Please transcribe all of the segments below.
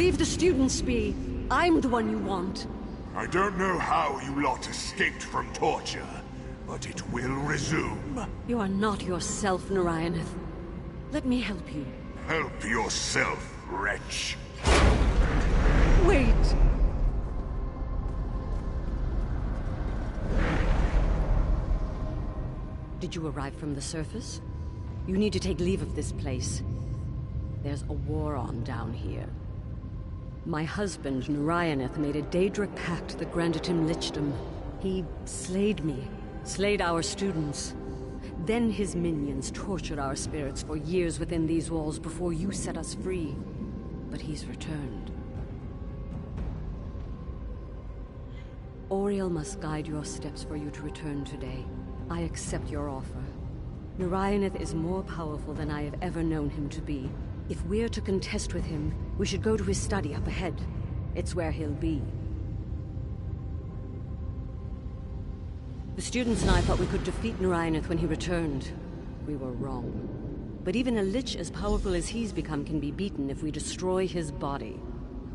Leave the students be. I'm the one you want. I don't know how you lot escaped from torture, but it will resume. You are not yourself, Narayanth. Let me help you. Help yourself, wretch. Wait! Did you arrive from the surface? You need to take leave of this place. There's a war on down here. My husband, Narayanth, made a daedric pact that granted him lichdom. He slayed me, slayed our students. Then his minions tortured our spirits for years within these walls before you set us free. But he's returned. Ordeal must guide your steps for you to return today. I accept your offer. Narayanth is more powerful than I have ever known him to be. If we're to contest with him, we should go to his study up ahead. It's where he'll be. The students and I thought we could defeat Narayanth when he returned. We were wrong. But even a lich as powerful as he's become can be beaten if we destroy his body.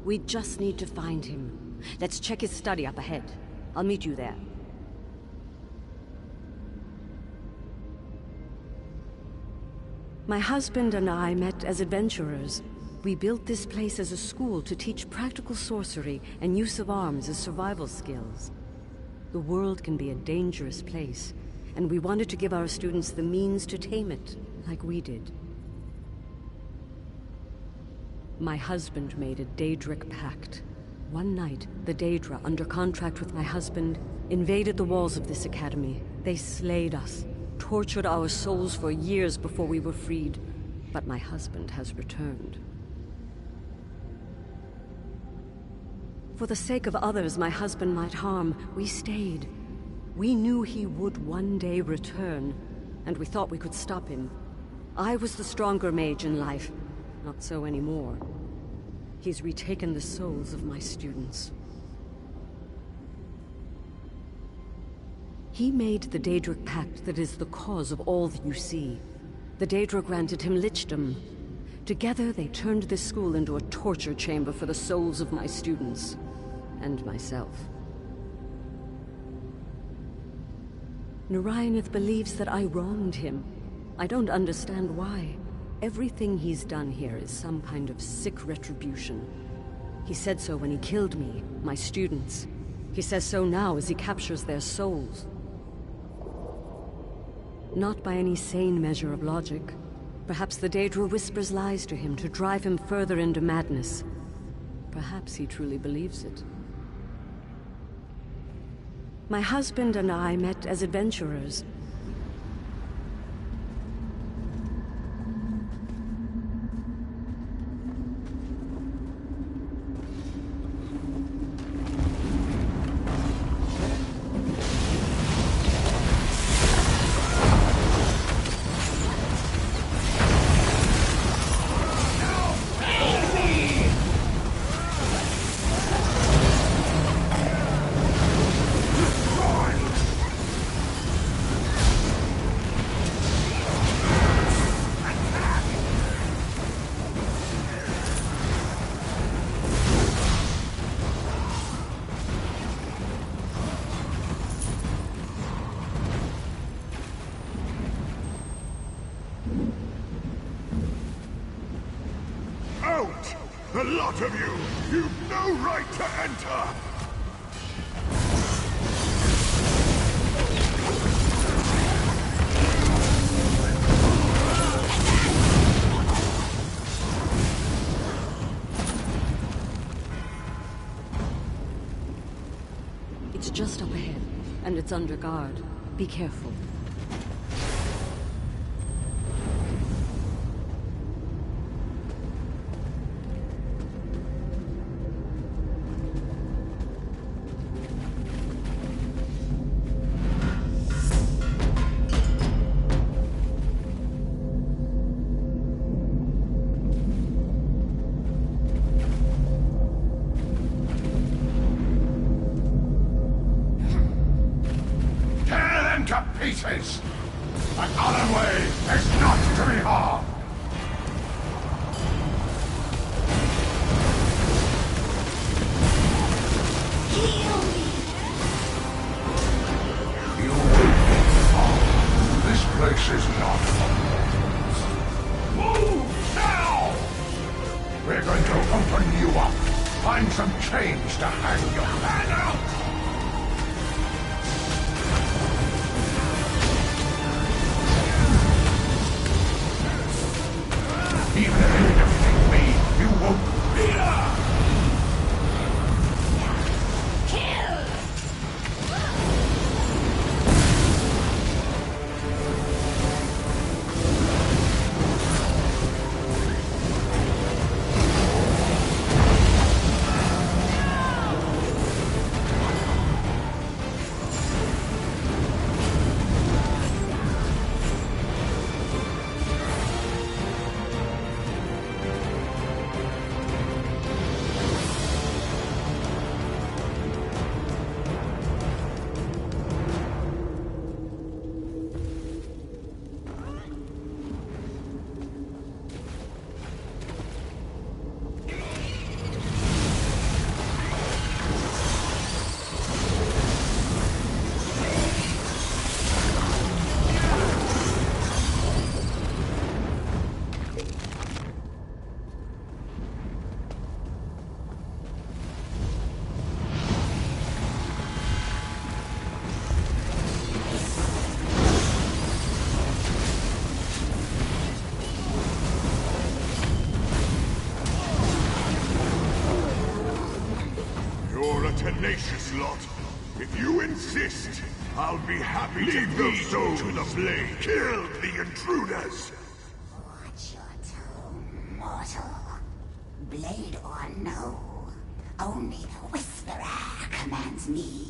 We just need to find him. Let's check his study up ahead. I'll meet you there. My husband and I met as adventurers. We built this place as a school to teach practical sorcery and use of arms as survival skills. The world can be a dangerous place, and we wanted to give our students the means to tame it, like we did. My husband made a daedric pact. One night, the Daedra, under contract with my husband, invaded the walls of this academy. They slayed us, tortured our souls for years before we were freed. But my husband has returned. For the sake of others my husband might harm, we stayed. We knew he would one day return, and we thought we could stop him. I was the stronger mage in life. Not so anymore. He's retaken the souls of my students. He made the daedric pact that is the cause of all that you see. The Daedra granted him lichdom. Together they turned this school into a torture chamber for the souls of my students. And myself. Narayanth believes that I wronged him. I don't understand why. Everything he's done here is some kind of sick retribution. He said so when he killed me, my students. He says so now as he captures their souls. Not by any sane measure of logic. Perhaps the Daedra whispers lies to him to drive him further into madness. Perhaps he truly believes it. My husband and I met as adventurers. The lot of you! You've no right to enter! It's just up ahead, and it's under guard. Be careful. Pieces! But Alan Way is not to be harmed! You will get far. This place is not for mortals. Move now! We're going to open you up. Find some chains to hang your man out. Even if you defeat me, you won't fear! Tenacious lot. If you insist, I'll be happy to leave those souls to the blade. Kill the intruders. Watch your tone, mortal. Blade or no, only the Whisperer commands me.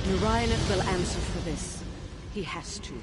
Narayanet will answer for this. He has to.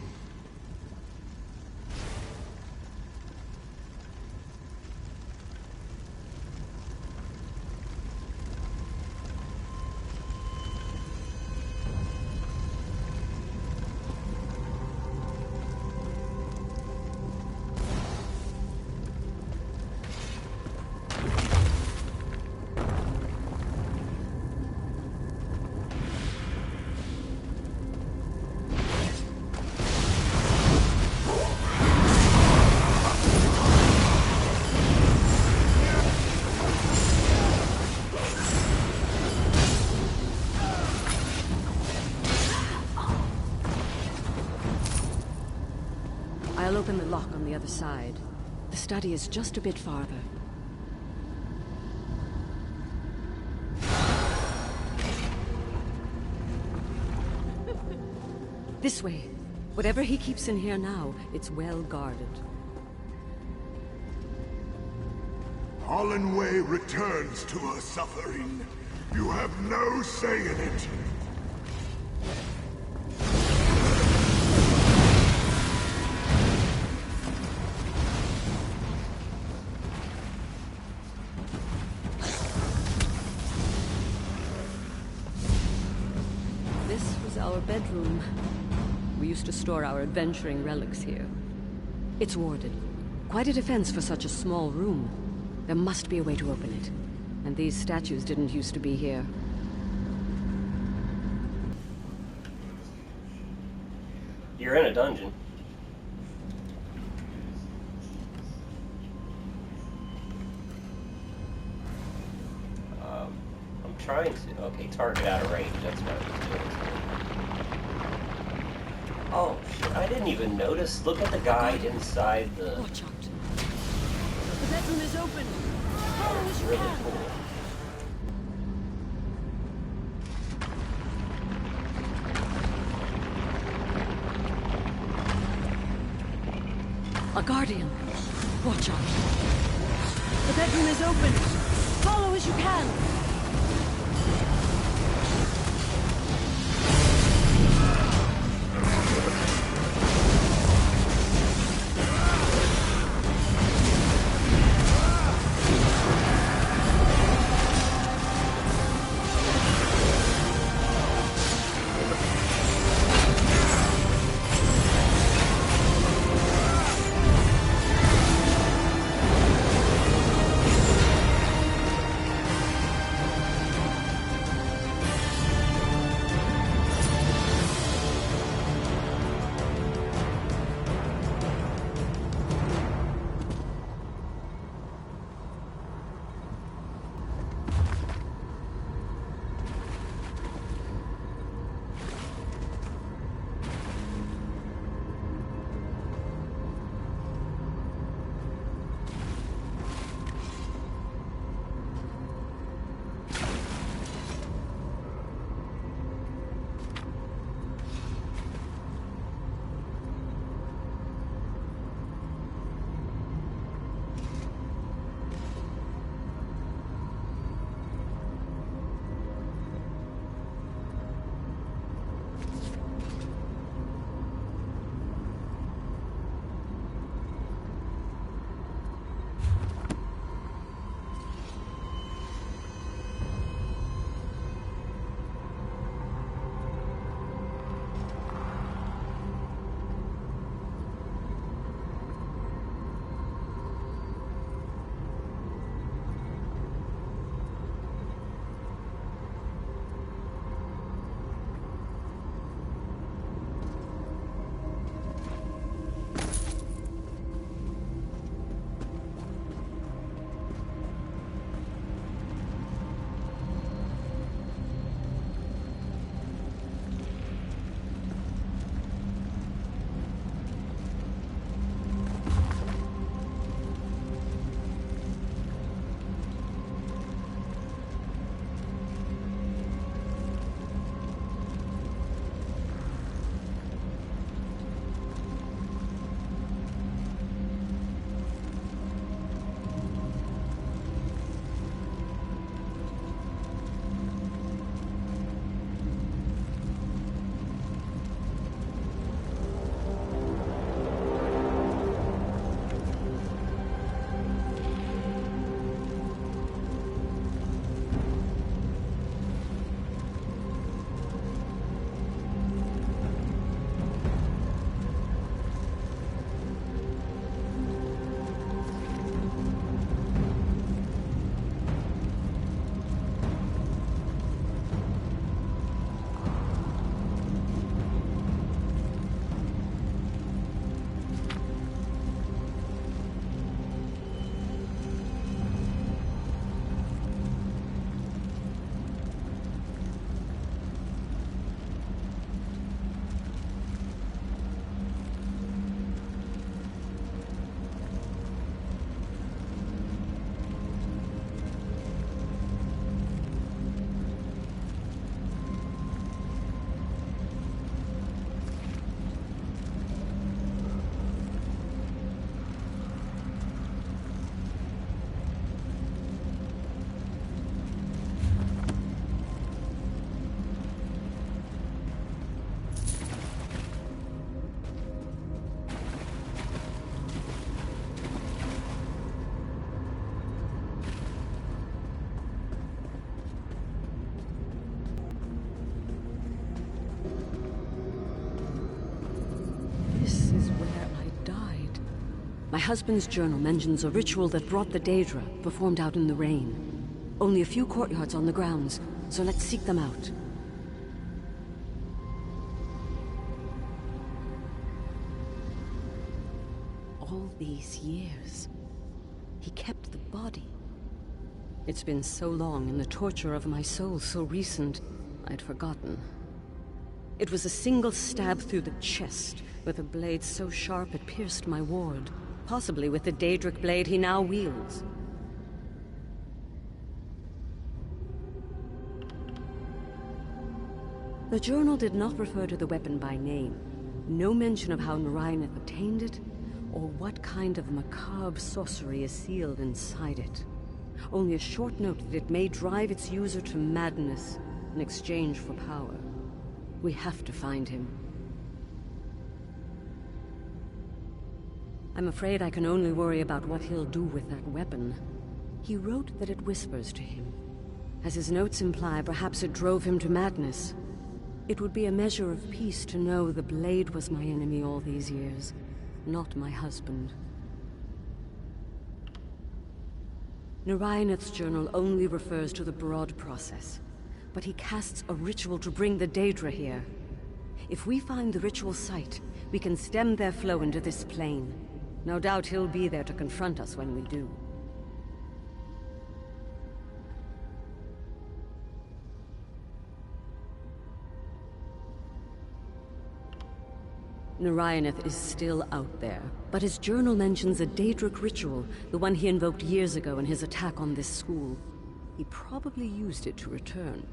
open the lock on the other side. The study is just a bit farther. This way. Whatever he keeps in here now, it's well guarded. Hollandway returns to her suffering. You have no say in it. This was our bedroom. We used to store our adventuring relics here. It's warded. Quite a defense for such a small room. There must be a way to open it. And these statues didn't used to be here. You're in a dungeon. I'm trying to... Okay, target out of range. That's what I was doing. Oh, shit. I didn't even notice. Look at the guide inside the... Watch out. The bedroom is open. That was really cool. A guardian. Watch out. The bedroom is open. Follow as you can. husband's journal mentions a ritual that brought the Daedra, performed out in the rain. Only a few courtyards on the grounds, so let's seek them out. All these years, he kept the body. It's been so long, and the torture of my soul so recent, I'd forgotten. It was a single stab through the chest, with a blade so sharp it pierced my ward, possibly with the daedric blade he now wields. The journal did not refer to the weapon by name. No mention of how Narayaneth obtained it, or what kind of macabre sorcery is sealed inside it. Only a short note that it may drive its user to madness in exchange for power. We have to find him. I'm afraid I can only worry about what he'll do with that weapon. He wrote that it whispers to him. As his notes imply, perhaps it drove him to madness. It would be a measure of peace to know the blade was my enemy all these years, not my husband. Narayaneth's journal only refers to the broad process, but he casts a ritual to bring the Daedra here. If we find the ritual site, we can stem their flow into this plane. No doubt he'll be there to confront us when we do. Narayaneth is still out there, but his journal mentions a daedric ritual, the one he invoked years ago in his attack on this school. He probably used it to return.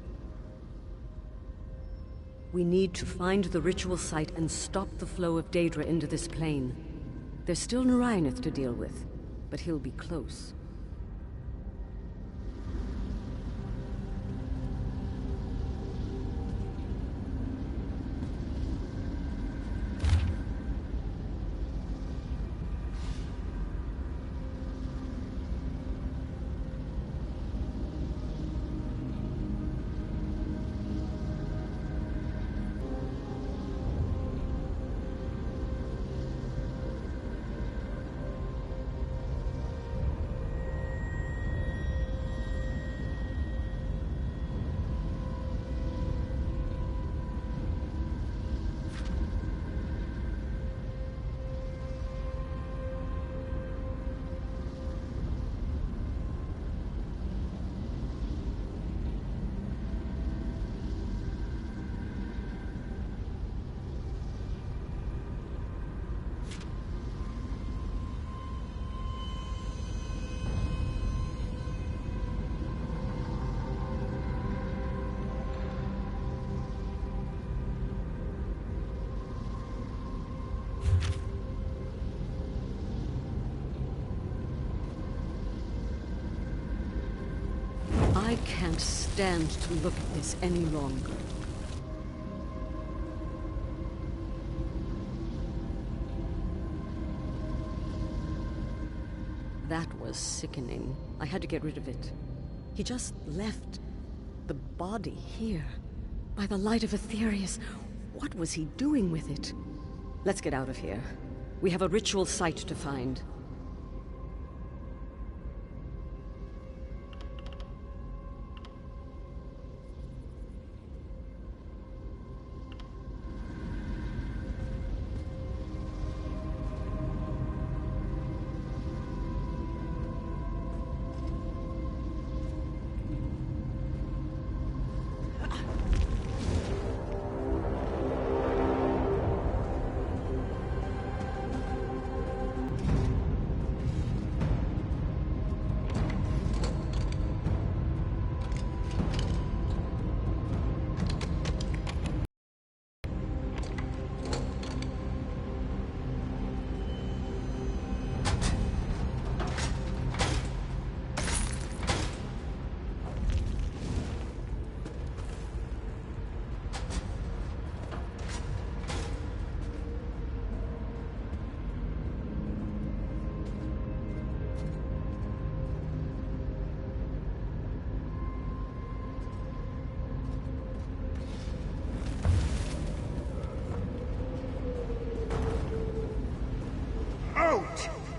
We need to find the ritual site and stop the flow of daedra into this plane. There's still Narayaneth to deal with, but he'll be close. I can't stand to look at this any longer. That was sickening. I had to get rid of it. He just left the body here, by the light of Aetherius. What was he doing with it? Let's get out of here. We have a ritual site to find.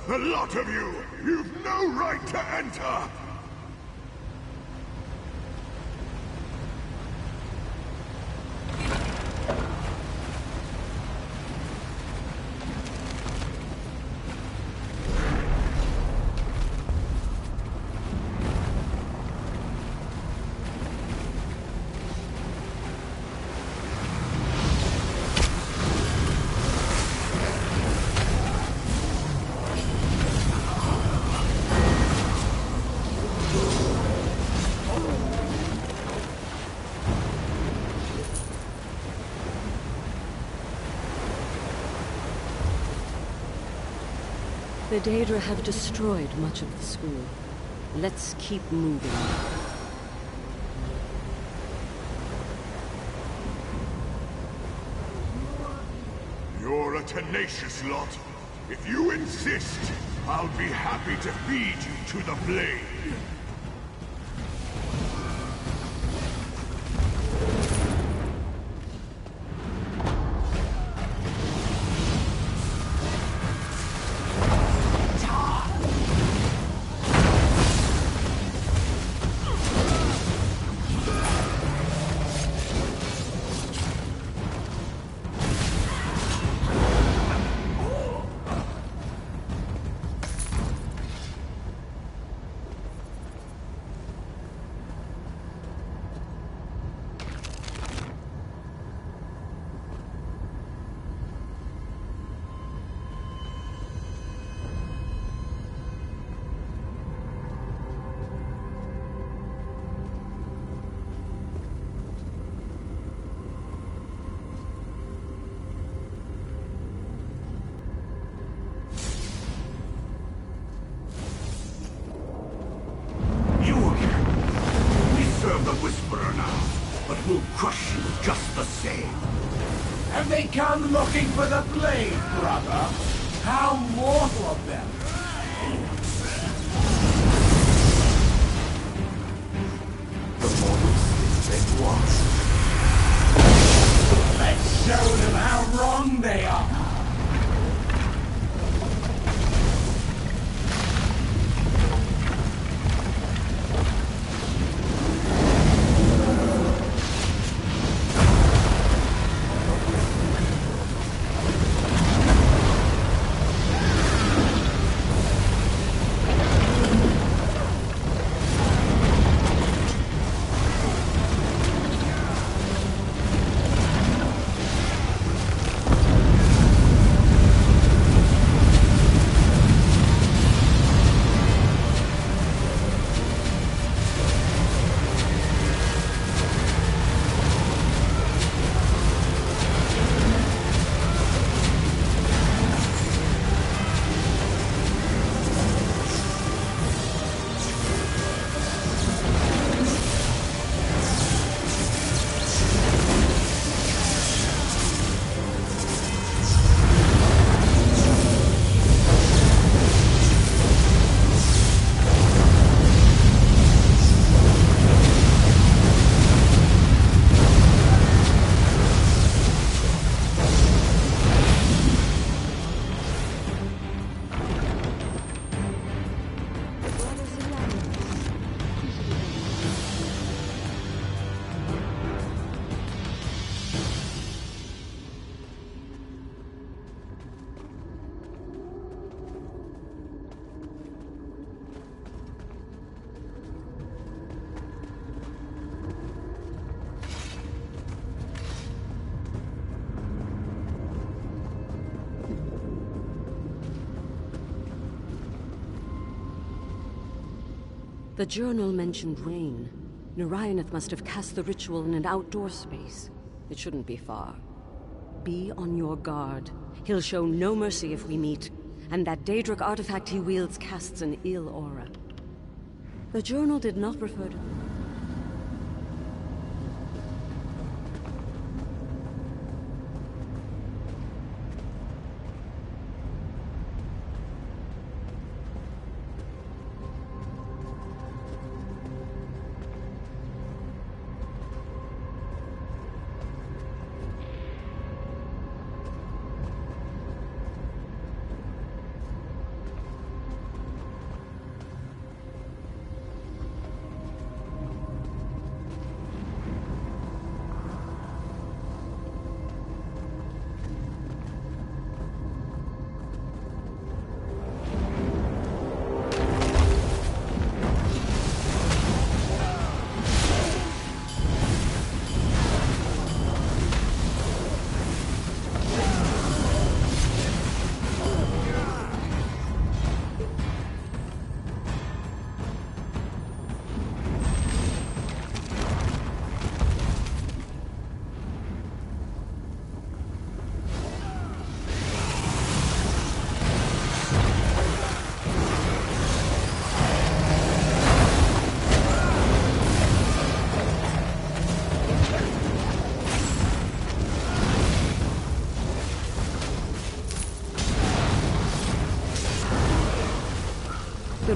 The lot of you! You've no right to enter! The Daedra have destroyed much of the school. Let's keep moving. You're a tenacious lot. If you insist, I'll be happy to feed you to the blade. Have they come looking for the blade, brother? How mortal of them! The mortals think they was. Let's show them how wrong they are! The journal mentioned rain. Narayanth must have cast the ritual in an outdoor space. It shouldn't be far. Be on your guard. He'll show no mercy if we meet, and that daedric artifact he wields casts an ill aura. The journal did not refer to...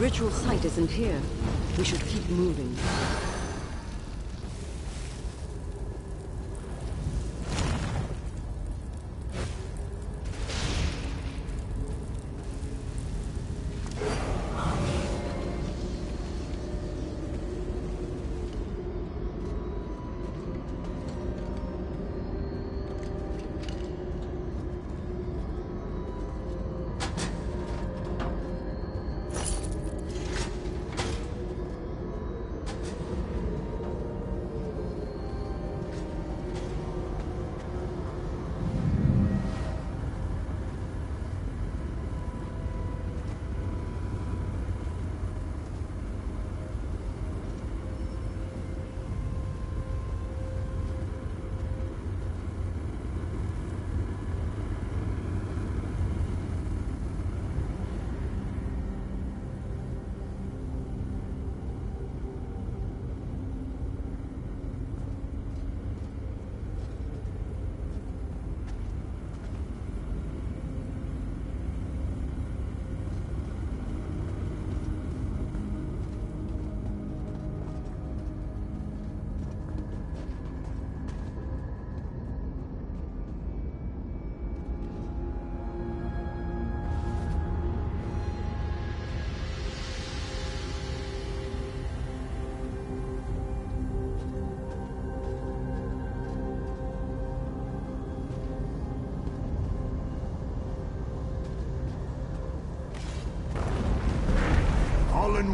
ritual site isn't here. We should keep moving.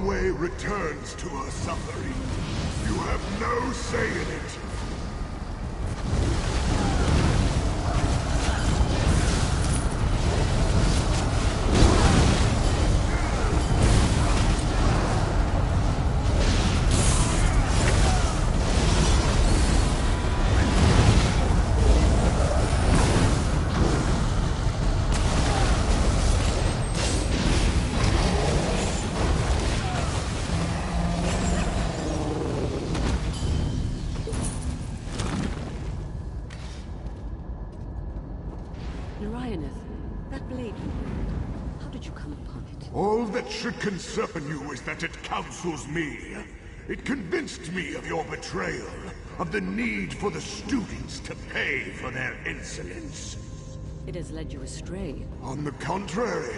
Way returns to her suffering. You have no say in it. All that should concern you is that it counsels me. It convinced me of your betrayal, of the need for the students to pay for their insolence. It has led you astray. On the contrary,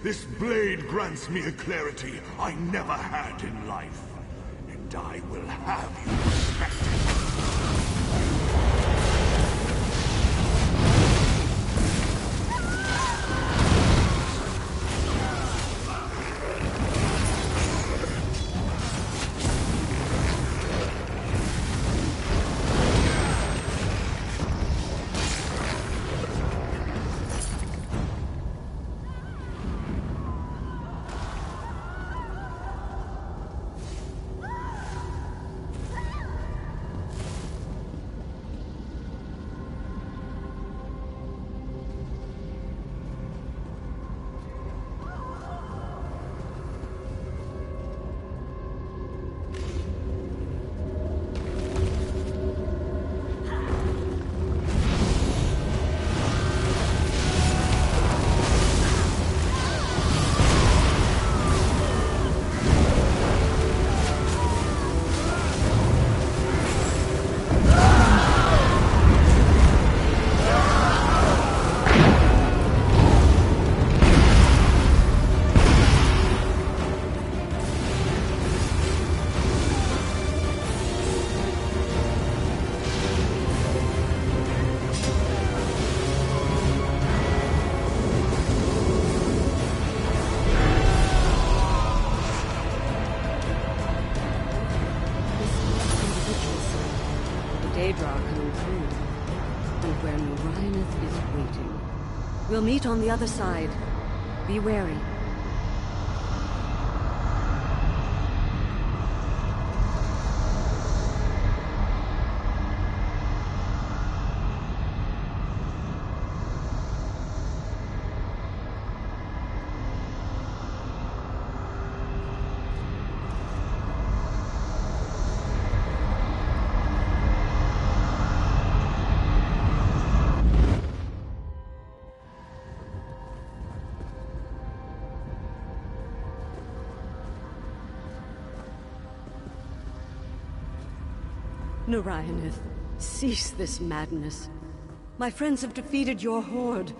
this blade grants me a clarity I never had in life. And I will have you respected. We'll meet on the other side. Be wary. Narayanith, cease this madness. My friends have defeated your horde.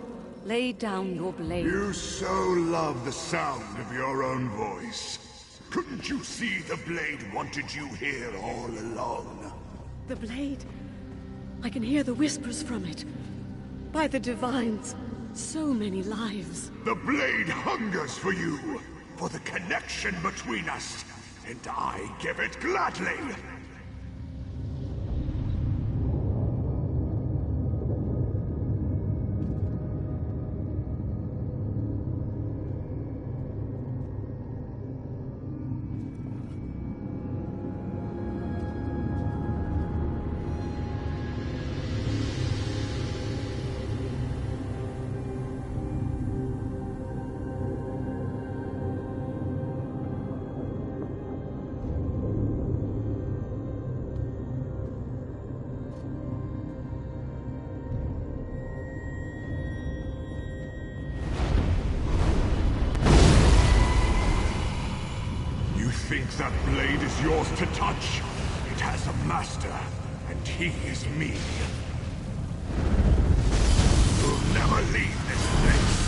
Lay down your blade. You so love the sound of your own voice. Couldn't you see the blade wanted you here all along? The blade. I can hear the whispers from it. By the divines, so many lives. The blade hungers for you, for the connection between us, and I give it gladly. Think that blade is yours to touch? It has a master, and he is me. You'll never leave this place.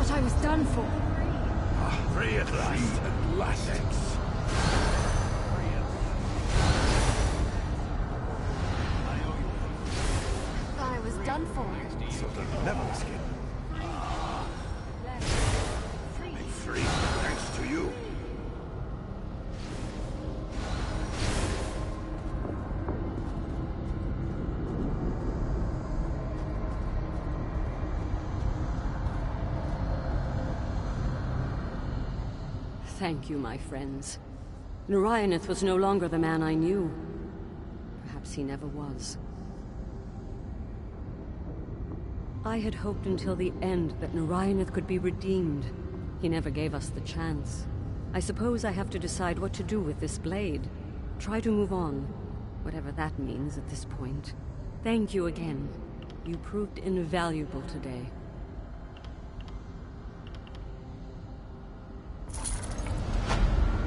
thought I was done for. Free at last. At last. Thought I was done for. So they'll never escape. I'm free, thanks to you. Thank you, my friends. Narayanith was no longer the man I knew. Perhaps he never was. I had hoped until the end that Narayanith could be redeemed. He never gave us the chance. I suppose I have to decide what to do with this blade. Try to move on, whatever that means at this point. Thank you again. You proved invaluable today.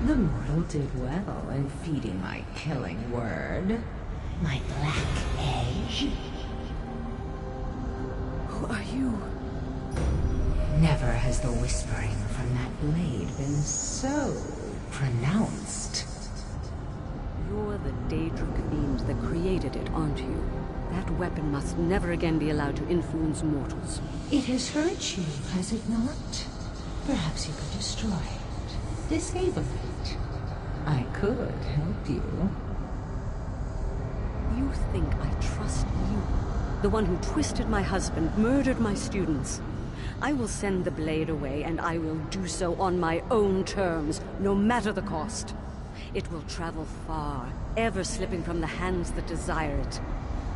The mortal did well in feeding my killing word. My black edge. Who are you? Never has the whispering from that blade been so pronounced. You're the daedric fiend that created it, aren't you? That weapon must never again be allowed to influence mortals. It has hurt you, has it not? Perhaps you could destroy it. Disable it. I could help you. You think I trust you? The one who twisted my husband, murdered my students. I will send the blade away, and I will do so on my own terms, no matter the cost. It will travel far, ever slipping from the hands that desire it.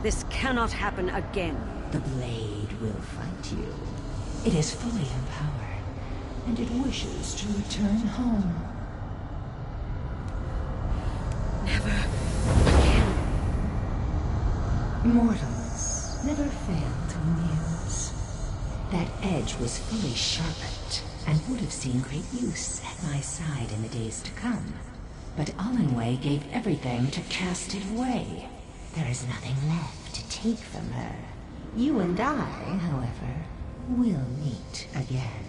This cannot happen again. The blade will fight you. It is fully empowered, and it wishes to return home. Never again. Mortals never fail to amuse. That edge was fully sharpened, and would have seen great use at my side in the days to come. But Allenway gave everything to cast it away. There is nothing left to take from her. You and I, however, will meet again.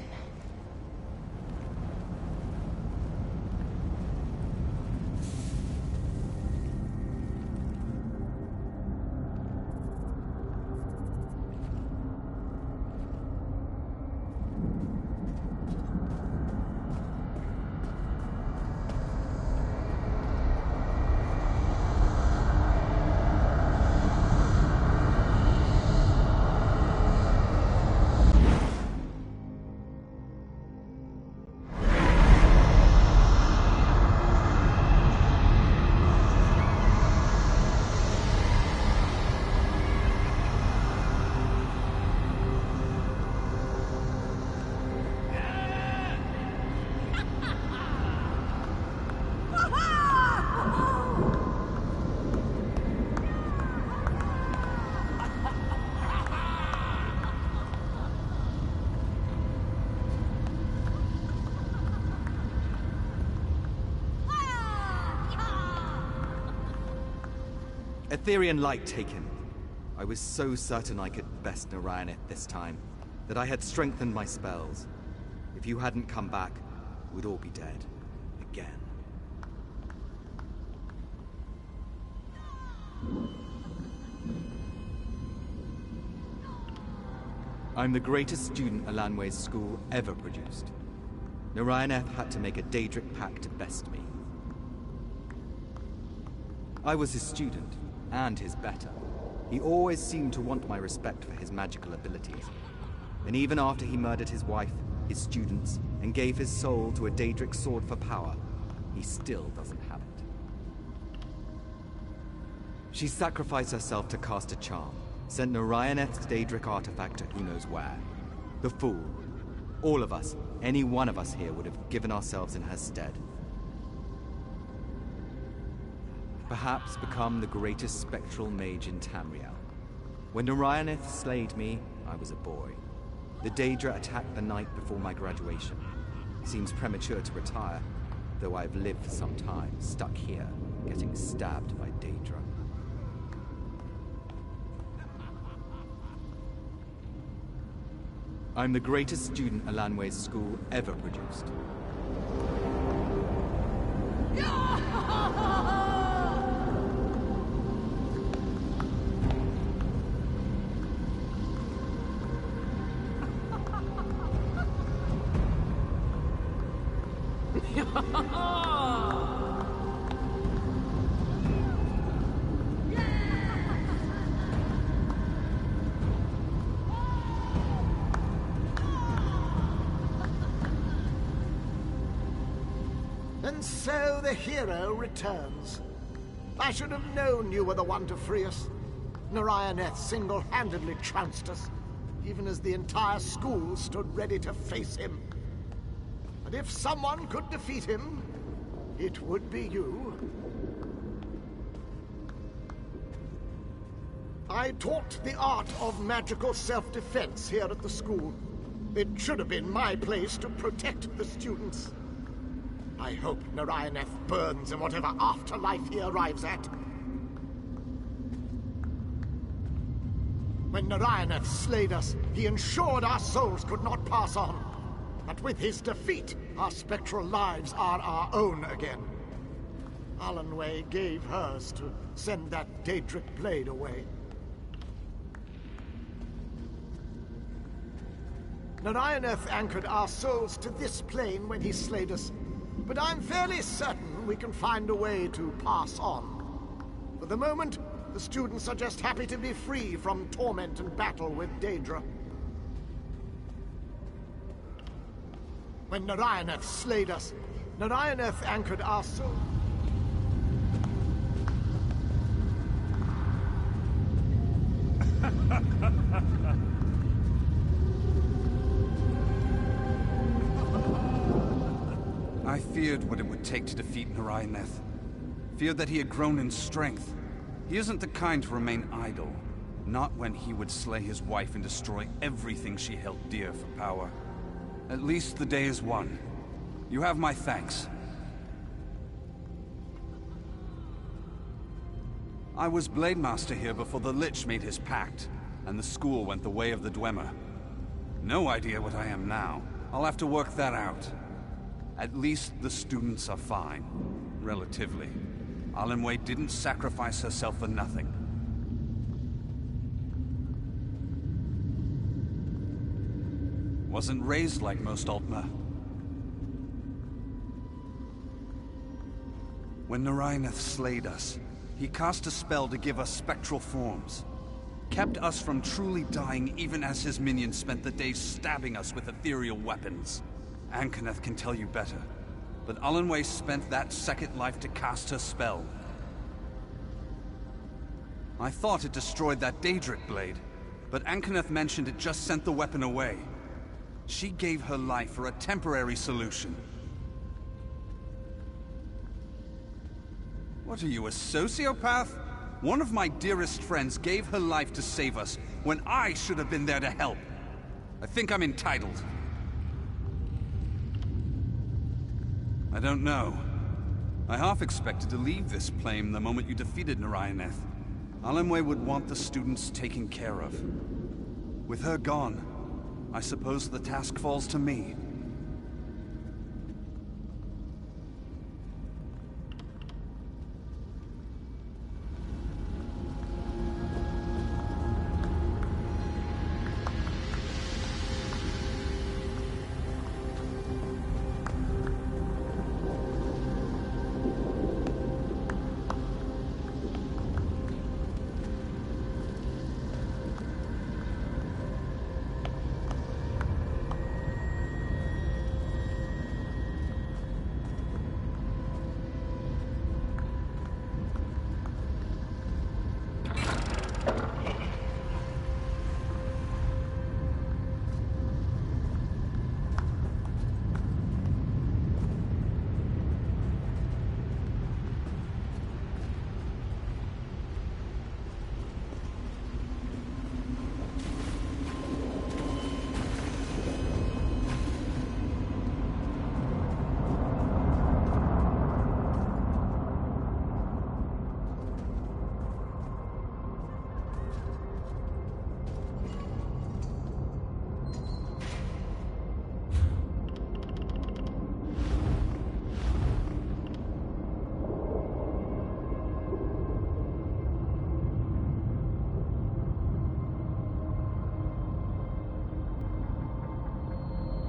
Etherean light taken. I was so certain I could best Narayanith this time, that I had strengthened my spells. If you hadn't come back, we'd all be dead. Again. I'm the greatest student Alanway's school ever produced. Narayanith had to make a daedric pact to best me. I was his student, and his better. He always seemed to want my respect for his magical abilities. And even after he murdered his wife, his students, and gave his soul to a daedric sword for power, he still doesn't have it. She sacrificed herself to cast a charm, sent Narayaneth's daedric artifact to who knows where. The fool. All of us, any one of us here would have given ourselves in her stead. Perhaps become the greatest spectral mage in Tamriel. When Narayanith slayed me, I was a boy. The Daedra attacked the night before my graduation. Seems premature to retire, though I've lived for some time, stuck here, getting stabbed by Daedra. I'm the greatest student Alanway's school ever produced. And so the hero returns. I should have known you were the one to free us. Narayaneth single-handedly trounced us, even as the entire school stood ready to face him. And if someone could defeat him, it would be you. I taught the art of magical self-defense here at the school. It should have been my place to protect the students. I hope Narayaneth burns in whatever afterlife he arrives at. When Narayaneth slayed us, he ensured our souls could not pass on. But with his defeat, our spectral lives are our own again. Alanway gave hers to send that daedric blade away. Narayaneth anchored our souls to this plane when he slayed us. But I'm fairly certain we can find a way to pass on. For the moment, the students are just happy to be free from torment and battle with Daedra. When Narayaneth slayed us, Narayaneth anchored our souls. I feared what it would take to defeat Narayaneth. Feared that he had grown in strength. He isn't the kind to remain idle. Not when he would slay his wife and destroy everything she held dear for power. At least the day is won. You have my thanks. I was Blade Master here before the Lich made his pact, and the school went the way of the Dwemer. No idea what I am now. I'll have to work that out. At least the students are fine. Relatively. Alanway didn't sacrifice herself for nothing. Wasn't raised like most Altmer. When Narayaneth slayed us, he cast a spell to give us spectral forms. Kept us from truly dying even as his minions spent the days stabbing us with ethereal weapons. Ankaneth can tell you better, but Alanway spent that second life to cast her spell. I thought it destroyed that daedric blade, but Ankaneth mentioned it just sent the weapon away. She gave her life for a temporary solution. What are you, a sociopath? One of my dearest friends gave her life to save us, when I should have been there to help. I think I'm entitled. I don't know. I half expected to leave this plane the moment you defeated Narayaneth. Alanway would want the students taken care of. With her gone, I suppose the task falls to me.